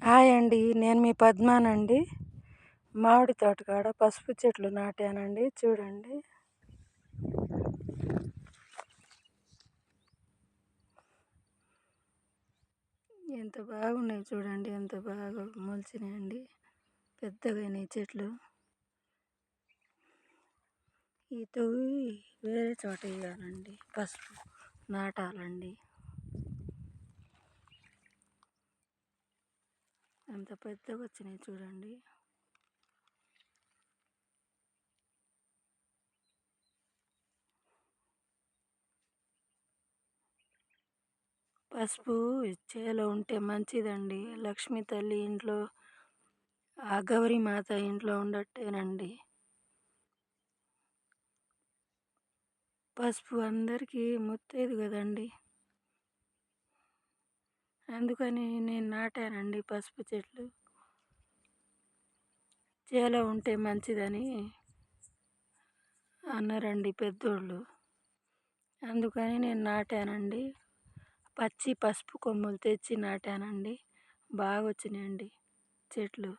Hi అండి. నేను మీ పద్మానండి. మామిడి తోట కాడ పసుపు చెట్లు నాటానండి. చూడండి. ఎంత బాగున్నాయి చూడండి. ఎంత బాగా మొలిచినాయండి. పెద్దగైనాయి చెట్లు. ఈ తవ్వి వేరే చోట వేయాలండి. పసుపు నాటాలండి. ఎంత పెద్దగా వచ్చినాయి చూడండి. పసుపు చేలో ఉంటే మంచిదండి. లక్ష్మీ తల్లి ఇంట్లో, ఆ గౌరీ మాత ఇంట్లో ఉండట్టేనండి. పసుపు అందరికీ ముత్తేది కదండి. అందుకని నేను నాటానండి పసుపు చెట్లు. చేలో ఉంటే మంచిదని అన్నారండి పెద్దోళ్ళు. అందుకని నేను నాటానండి. పచ్చి పసుపు కొమ్ములు తెచ్చి నాటానండి. బాగా వచ్చినాయండి చెట్లు.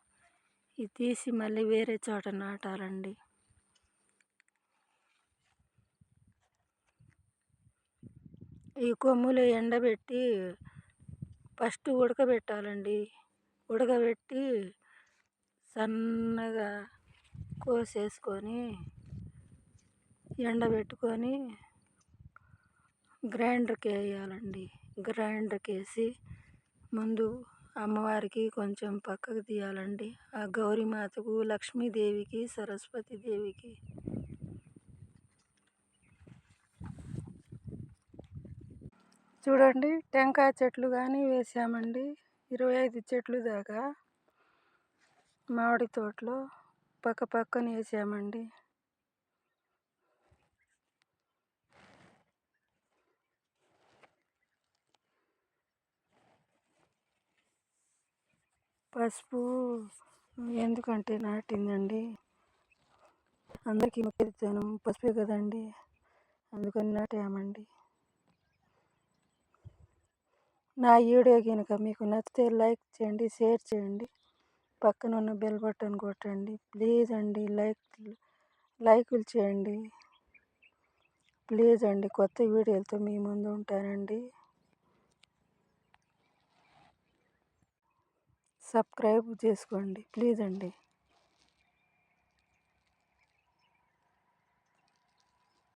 ఇది తీసి మళ్ళీ వేరే చోట నాటాలండి. ఈ కొమ్ములు ఎండబెట్టి ఫస్ట్ ఉడకబెట్టాలండి. ఉడకబెట్టి సన్నగా కోసేసుకొని ఎండబెట్టుకొని గ్రైండర్కి వేయాలండి. గ్రైండర్కి వేసి ముందు అమ్మవారికి కొంచెం పక్కకు తీయాలండి. ఆ గౌరీమాతకు, లక్ష్మీదేవికి, సరస్వతీదేవికి. చూడండి, టెంకాయ చెట్లు కానీ వేసామండి. 25 చెట్లు దాకా మామిడి తోటలో పక్క పక్కన వేసామండి. పసుపు ఎందుకంటే నాటిందండి, అందరికీ మొక్కేదానం పసుపే కదండి. అందుకని నాటామండి. నా వీడియో కనుక మీకు నచ్చితే లైక్ చేయండి, షేర్ చేయండి, పక్కన ఉన్న బెల్ బటన్ కొట్టండి. ప్లీజ్ అండి, లైకులు చేయండి. ప్లీజ్ అండి, కొత్త వీడియోలతో మీ ముందు ఉంటానండి. సబ్స్క్రైబ్ చేసుకోండి ప్లీజ్ అండి.